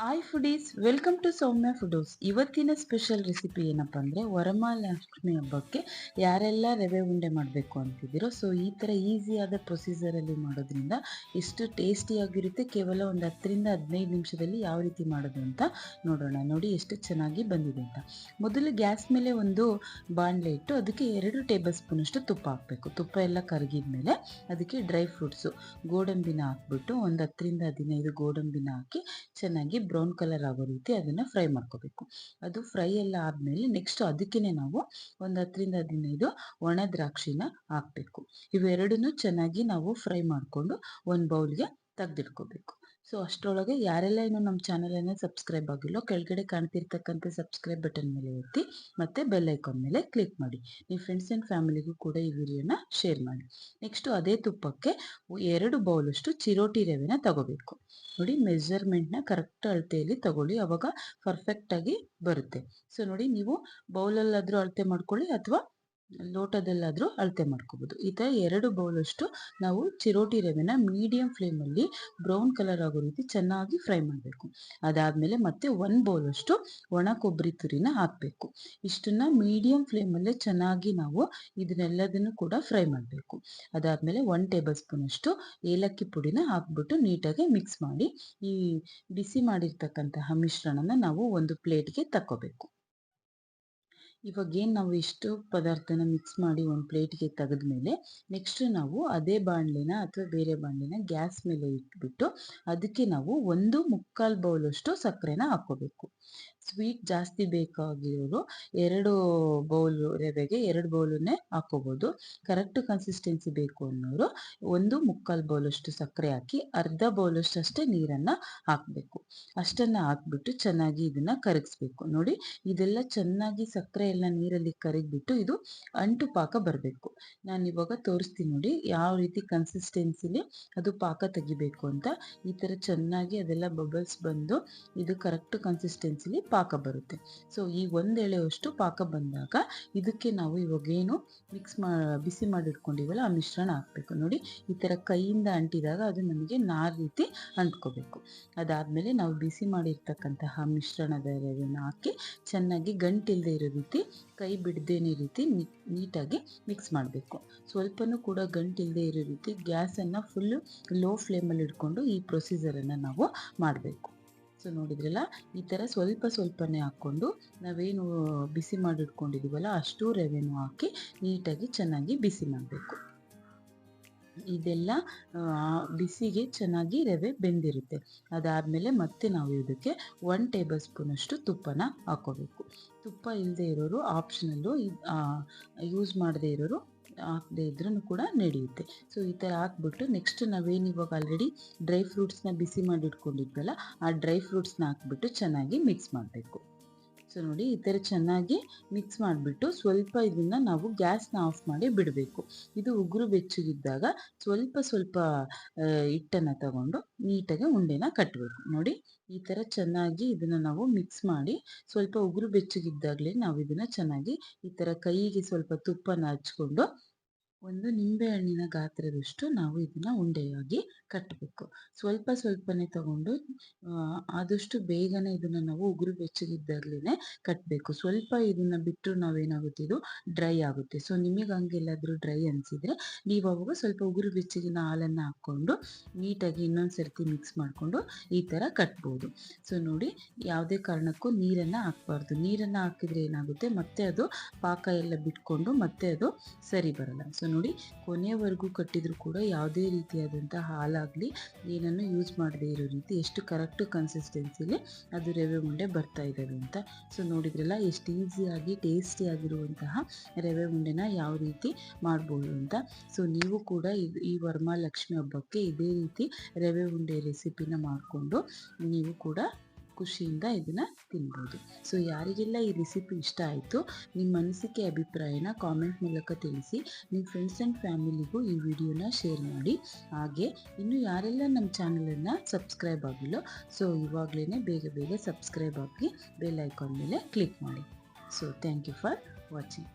Hi foodies, welcome to ಸೌಮ್ಯ ಫುಡೋಸ್. ಇವತ್ತಿನ special recipe ಏನಪ್ಪ ಅಂದರೆ ವರಮಹಾಲಕ್ಷ್ಮಿ ಹಬ್ಬಕ್ಕೆ ಯಾರೆಲ್ಲ ರವೆ ಉಂಡೆ ಮಾಡಬೇಕು ಅಂತಿದ್ದೀರೋ, ಸೊ ಈ ಥರ ಈಸಿಯಾದ ಪ್ರೊಸೀಜರಲ್ಲಿ ಮಾಡೋದ್ರಿಂದ ಎಷ್ಟು ಟೇಸ್ಟಿಯಾಗಿರುತ್ತೆ. ಕೇವಲ ಒಂದು 10 ರಿಂದ 15 ನಿಮಿಷದಲ್ಲಿ ಯಾವ ರೀತಿ ಮಾಡೋದು ಅಂತ ನೋಡೋಣ. ನೋಡಿ ಎಷ್ಟು ಚೆನ್ನಾಗಿ ಬಂದಿದೆ ಅಂತ. ಮೊದಲು ಗ್ಯಾಸ್ ಮೇಲೆ ಒಂದು ಬಾಣಲೆ ಇಟ್ಟು ಅದಕ್ಕೆ 2 ಟೇಬಲ್ ಸ್ಪೂನಷ್ಟು ತುಪ್ಪ ಹಾಕಬೇಕು. ತುಪ್ಪ ಎಲ್ಲ ಕರಗಿದ ಮೇಲೆ ಅದಕ್ಕೆ ಡ್ರೈ ಫ್ರೂಟ್ಸು ಗೋಡಂಬಿನ ಹಾಕ್ಬಿಟ್ಟು ಒಂದು 10 ರಿಂದ 15 ಗೋಡಂಬಿನ ಹಾಕಿ ಚೆನ್ನಾಗಿ ಬ್ರೌನ್ ಕಲರ್ ಆಗೋ ರೀತಿ ಅದನ್ನು ಫ್ರೈ ಮಾಡ್ಕೋಬೇಕು. ಅದು ಫ್ರೈ ಎಲ್ಲ ಆದಮೇಲೆ ನೆಕ್ಸ್ಟ್ ಅದಕ್ಕೇ ನಾವು ಒಂದು 10 ರಿಂದ 15 ಒಣ ದ್ರಾಕ್ಷಿನ ಹಾಕಬೇಕು. ಇವೆರಡನ್ನೂ ಚೆನ್ನಾಗಿ ನಾವು ಫ್ರೈ ಮಾಡಿಕೊಂಡು ಒಂದು ಬೌಲ್ಗೆ ತೆಗೆದಿಟ್ಕೋಬೇಕು. ಸೊ ಅಷ್ಟರೊಳಗೆ ಯಾರೆಲ್ಲ ಇನ್ನೂ ನಮ್ಮ ಚಾನಲನ್ನು ಸಬ್ಸ್ಕ್ರೈಬ್ ಆಗಿಲ್ಲೋ ಕೆಳಗಡೆ ಕಾಣ್ತಿರ್ತಕ್ಕಂಥ ಸಬ್ಸ್ಕ್ರೈಬ್ ಬಟನ್ ಮೇಲೆ ಒತ್ತಿ ಮತ್ತು ಬೆಲ್ ಐಕಾನ್ ಮೇಲೆ ಕ್ಲಿಕ್ ಮಾಡಿ. ನಿಮ್ಮ ಫ್ರೆಂಡ್ಸ್ ಆ್ಯಂಡ್ ಫ್ಯಾಮಿಲಿಗೂ ಕೂಡ ಈ ವಿಡಿಯೋನ ಶೇರ್ ಮಾಡಿ. ನೆಕ್ಸ್ಟು ಅದೇ ತುಪ್ಪಕ್ಕೆ 2 ಬೌಲಷ್ಟು ಚಿರೋಟಿ ರವೆನ ತಗೋಬೇಕು. ನೋಡಿ, ಮೆಜರ್ಮೆಂಟ್ನ ಕರೆಕ್ಟ್ ಅಳತೆಯಲ್ಲಿ ತಗೊಳ್ಳಿ, ಅವಾಗ ಪರ್ಫೆಕ್ಟಾಗಿ ಬರುತ್ತೆ. ಸೊ ನೋಡಿ, ನೀವು ಬೌಲಲ್ಲಾದರೂ ಅಳತೆ ಮಾಡ್ಕೊಳ್ಳಿ ಅಥವಾ ಲೋಟದಲ್ಲಾದರೂ ಅಳತೆ ಮಾಡ್ಕೋಬೋದು. ಈ ಥರ 2 ಬೌಲಷ್ಟು ನಾವು ಚಿರೋಟಿ ರವೆನ ಮೀಡಿಯಂ ಫ್ಲೇಮಲ್ಲಿ ಬ್ರೌನ್ ಕಲರ್ ಆಗೋ ರೀತಿ ಚೆನ್ನಾಗಿ ಫ್ರೈ ಮಾಡಬೇಕು. ಅದಾದಮೇಲೆ ಮತ್ತೆ 1 ಬೌಲಷ್ಟು ಒಣ ಕೊಬ್ಬರಿ ತುರಿನ ಹಾಕಬೇಕು. ಇಷ್ಟನ್ನು ಮೀಡಿಯಂ ಫ್ಲೇಮಲ್ಲೇ ಚೆನ್ನಾಗಿ ನಾವು ಇದನ್ನೆಲ್ಲದನ್ನು ಕೂಡ ಫ್ರೈ ಮಾಡಬೇಕು. ಅದಾದಮೇಲೆ 1 ಟೇಬಲ್ ಸ್ಪೂನಷ್ಟು ಏಲಕ್ಕಿ ಪುಡಿನ ಹಾಕ್ಬಿಟ್ಟು ನೀಟಾಗಿ ಮಿಕ್ಸ್ ಮಾಡಿ ಈ ಬಿಸಿ ಮಾಡಿರ್ತಕ್ಕಂತಹ ಮಿಶ್ರಣನ ನಾವು ಒಂದು ಪ್ಲೇಟ್ಗೆ ತಕ್ಕೋಬೇಕು. ಇವಾಗ ಏನು ನಾವು ಇಷ್ಟು ಪದಾರ್ಥನ ಮಿಕ್ಸ್ ಮಾಡಿ ಒಂದು ಪ್ಲೇಟ್ಗೆ ತೆಗೆದ್ಮೇಲೆ ನೆಕ್ಸ್ಟ್ ನಾವು ಅದೇ ಬಾಣಲೆನ ಅಥವಾ ಬೇರೆ ಬಾಣಲೆನ ಗ್ಯಾಸ್ ಮೇಲೆ ಇಟ್ಬಿಟ್ಟು ಅದಕ್ಕೆ ನಾವು 1/4 ಬೌಲಷ್ಟು ಸಕ್ಕರೆನ ಹಾಕ್ಕೋಬೇಕು. ಸ್ವೀಟ್ ಜಾಸ್ತಿ ಬೇಕಾಗಿರೋರು 2 ಬೌಲು ರವೆಗೆ 2 ಬೌಲನ್ನೇ ಹಾಕ್ಕೋಬೋದು. ಕರೆಕ್ಟ್ ಕನ್ಸಿಸ್ಟೆನ್ಸಿ ಬೇಕು ಅನ್ನೋರು 1/4 ಬೌಲಷ್ಟು ಸಕ್ಕರೆ ಹಾಕಿ ಅರ್ಧ ಬೌಲಷ್ಟು ಅಷ್ಟೇ ನೀರನ್ನು ಹಾಕಬೇಕು. ಅಷ್ಟನ್ನು ಹಾಕ್ಬಿಟ್ಟು ಚೆನ್ನಾಗಿ ಇದನ್ನು ಕರಗಿಸ್ಬೇಕು. ನೋಡಿ, ಇದೆಲ್ಲ ಚೆನ್ನಾಗಿ ಸಕ್ಕರೆ ಎಲ್ಲ ನೀರಲ್ಲಿ ಕರಗಿಬಿಟ್ಟು ಇದು ಅಂಟು ಪಾಕ ಬರಬೇಕು. ನಾನು ಇವಾಗ ತೋರಿಸ್ತೀನಿ ನೋಡಿ ಯಾವ ರೀತಿ ಕನ್ಸಿಸ್ಟೆನ್ಸಿಲಿ ಅದು ಪಾಕ ತೆಗಿಬೇಕು ಅಂತ. ಈ ಥರ ಚೆನ್ನಾಗಿ ಅದೆಲ್ಲ ಬಬಲ್ಸ್ ಬಂದು ಇದು ಕರೆಕ್ಟ್ ಕನ್ಸಿಸ್ಟೆನ್ಸಿಲಿ ಪಾಕ ಬರುತ್ತೆ. ಸೊ ಈ 1 ಎಳೆಯಷ್ಟು ಪಾಕ ಬಂದಾಗ ಇದಕ್ಕೆ ನಾವು ಇವಾಗೇನು ಬಿಸಿ ಮಾಡಿಟ್ಕೊಂಡಿವಲ್ಲ ಆ ಮಿಶ್ರಣ ಹಾಕಬೇಕು. ನೋಡಿ, ಈ ಥರ ಕೈಯಿಂದ ಅಂಟಿದಾಗ ಅದು ನಮಗೆ ನಾರ್ ರೀತಿ ಅಂಟ್ಕೋಬೇಕು. ಅದಾದಮೇಲೆ ನಾವು ಬಿಸಿ ಮಾಡಿರ್ತಕ್ಕಂತಹ ಮಿಶ್ರಣದ ರವೆನ ಹಾಕಿ ಚೆನ್ನಾಗಿ ಗಂಟಿಲ್ಲದೆ ಇರೋ ರೀತಿ ಕೈ ಬಿಡದೇನೆ ರೀತಿ ನೀಟಾಗಿ ಮಿಕ್ಸ್ ಮಾಡಬೇಕು. ಸ್ವಲ್ಪನೂ ಕೂಡ ಗಂಟಿಲ್ಲದೆ ಇರೋ ರೀತಿ ಗ್ಯಾಸನ್ನು ಫುಲ್ಲು ಲೋ ಫ್ಲೇಮಲ್ಲಿ ಇಟ್ಕೊಂಡು ಈ ಪ್ರೊಸೀಜರನ್ನು ನಾವು ಮಾಡಬೇಕು. ಸೊ ನೋಡಿದ್ರಲ್ಲ, ಈ ಥರ ಸ್ವಲ್ಪನೇ ಹಾಕ್ಕೊಂಡು ನಾವೇನು ಬಿಸಿ ಮಾಡಿಟ್ಕೊಂಡಿದ್ದೀವಲ್ಲ ಅಷ್ಟು ರವೆನೂ ಹಾಕಿ ನೀಟಾಗಿ ಚೆನ್ನಾಗಿ ಬಿಸಿ ಮಾಡಬೇಕು. ಇದೆಲ್ಲ ಬಿಸಿಗೆ ಚೆನ್ನಾಗಿ ರವೆ ಬೆಂದಿರುತ್ತೆ. ಅದಾದಮೇಲೆ ಮತ್ತೆ ನಾವು ಇದಕ್ಕೆ 1 ಟೇಬಲ್ ಸ್ಪೂನಷ್ಟು ತುಪ್ಪನ ಹಾಕ್ಕೋಬೇಕು. ತುಪ್ಪ ಇಲ್ಲದೆ ಇರೋರು ಆಪ್ಷನಲ್ಲು, ಯೂಸ್ ಮಾಡದೇ ಇರೋರು ಹಾಕದೇ ಇದ್ರೂ ಕೂಡ ನಡೆಯುತ್ತೆ. ಸೊ ಈ ಥರ ಹಾಕ್ಬಿಟ್ಟು ನೆಕ್ಸ್ಟ್ ನಾವೇನು ಇವಾಗ ಆಲ್ರೆಡಿ ಡ್ರೈ ಫ್ರೂಟ್ಸ್ನ ಬಿಸಿ ಮಾಡಿ ಇಟ್ಕೊಂಡಿದ್ವಲ್ಲ ಆ ಡ್ರೈ ಫ್ರೂಟ್ಸ್ನ ಹಾಕ್ಬಿಟ್ಟು ಚೆನ್ನಾಗಿ ಮಿಕ್ಸ್ ಮಾಡಬೇಕು. ಸೊ ನೋಡಿ, ಈ ಥರ ಚೆನ್ನಾಗಿ ಮಿಕ್ಸ್ ಮಾಡಿಬಿಟ್ಟು ಸ್ವಲ್ಪ ಇದನ್ನು ನಾವು ಗ್ಯಾಸ್ನ ಆಫ್ ಮಾಡಿ ಬಿಡಬೇಕು. ಇದು ಉಗುರು ಬೆಚ್ಚಗಿದ್ದಾಗ ಸ್ವಲ್ಪ ಹಿಟ್ಟನ್ನು ತಗೊಂಡು ನೀಟಾಗಿ ಉಂಡೆನ ಕಟ್ಟಬೇಕು. ನೋಡಿ, ಈ ಥರ ಚೆನ್ನಾಗಿ ಇದನ್ನು ನಾವು ಮಿಕ್ಸ್ ಮಾಡಿ ಸ್ವಲ್ಪ ಉಗುರು ಬೆಚ್ಚಗಿದ್ದಾಗಲೇ ನಾವು ಇದನ್ನು ಚೆನ್ನಾಗಿ ಈ ಥರ ಕೈಗೆ ಸ್ವಲ್ಪ ತುಪ್ಪನ ಹಚ್ಕೊಂಡು ಒಂದು ನಿಂಬೆಹಣ್ಣಿನ ಗಾತ್ರದಷ್ಟು ನಾವು ಇದನ್ನು ಉಂಡೆಯಾಗಿ ಕಟ್ಟಬೇಕು. ಸ್ವಲ್ಪನೇ ತಗೊಂಡು ಆದಷ್ಟು ಬೇಗನೆ ಇದನ್ನು ನಾವು ಉಗುರು ಬೆಚ್ಚಗಿದ್ದಾಗಲೇ ಕಟ್ಟಬೇಕು. ಸ್ವಲ್ಪ ಇದನ್ನು ಬಿಟ್ಟರು ನಾವೇನಾಗುತ್ತೆ ಇದು ಡ್ರೈ ಆಗುತ್ತೆ. ಸೊ ನಿಮಗೆ ಹಂಗೆಲ್ಲಾದರೂ ಡ್ರೈ ಅನಿಸಿದರೆ ನೀವು ಅವಾಗ ಸ್ವಲ್ಪ ಉಗುರು ಬೆಚ್ಚಗಿನ ಹಾಲನ್ನು ಹಾಕ್ಕೊಂಡು ನೀಟಾಗಿ ಇನ್ನೊಂದು ಸರ್ತಿ ಮಿಕ್ಸ್ ಮಾಡಿಕೊಂಡು ಈ ಥರ ಕಟ್ಬೋದು. ಸೊ ನೋಡಿ, ಯಾವುದೇ ಕಾರಣಕ್ಕೂ ನೀರನ್ನು ಹಾಕಬಾರ್ದು. ನೀರನ್ನು ಹಾಕಿದರೆ ಏನಾಗುತ್ತೆ ಮತ್ತೆ ಅದು ಪಾಕ ಎಲ್ಲ ಬಿಟ್ಕೊಂಡು ಮತ್ತೆ ಅದು ಸರಿ ಬರಲ್ಲ. ಸೊ ನೋಡಿ, ಕೊನೆಯವರೆಗೂ ಕಟ್ಟಿದ್ರು ಕೂಡ ಯಾವುದೇ ರೀತಿಯಾದಂಥ ಹಾಲಾಗಲಿ ಏನನ್ನು ಯೂಸ್ ಮಾಡದೇ ಇರೋ ರೀತಿ ಎಷ್ಟು ಕರೆಕ್ಟ್ ಕನ್ಸಿಸ್ಟೆನ್ಸಿಲಿ ಅದು ರವೆ ಉಂಡೆ ಬರ್ತಾ ಇದ್ದಾವೆ ಅಂತ. ಸೊ ನೋಡಿದ್ರಲ್ಲ ಎಷ್ಟು ಈಸಿಯಾಗಿ ಟೇಸ್ಟಿಯಾಗಿರುವಂತಹ ರವೆ ಉಂಡೆನ ಯಾವ ರೀತಿ ಮಾಡ್ಬೋದು ಅಂತ. ಸೊ ನೀವು ಕೂಡ ಈ ವರಮಹಾಲಕ್ಷ್ಮಿ ಹಬ್ಬಕ್ಕೆ ಇದೇ ರೀತಿ ರವೆ ಉಂಡೆ ರೆಸಿಪಿನ ಮಾಡಿಕೊಂಡು ನೀವು ಕೂಡ ಖುಷಿಯಿಂದ ಇದನ್ನು ತಿನ್ಬೋದು. ಸೊ ಯಾರಿಗೆಲ್ಲ ಈ ರೆಸಿಪಿ ಇಷ್ಟ ಆಯಿತು ನಿಮ್ಮ ಅನಿಸಿಕೆ ಅಭಿಪ್ರಾಯನ ಕಾಮೆಂಟ್ ಮೂಲಕ ತಿಳಿಸಿ. ನಿಮ್ಮ ಫ್ರೆಂಡ್ಸ್ ಆ್ಯಂಡ್ ಫ್ಯಾಮಿಲಿಗೂ ಈ ವಿಡಿಯೋನ ಶೇರ್ ಮಾಡಿ. ಹಾಗೆ ಇನ್ನು ಯಾರೆಲ್ಲ ನಮ್ಮ ಚಾನಲನ್ನು ಸಬ್ಸ್ಕ್ರೈಬ್ ಆಗಿಲ್ಲೋ ಸೊ ಇವಾಗಲೇ ಬೇಗ ಸಬ್ಸ್ಕ್ರೈಬ್ ಆಗಿ ಬೆಲ್ ಐಕಾನ್ ಮೇಲೆ ಕ್ಲಿಕ್ ಮಾಡಿ. So thank you for watching.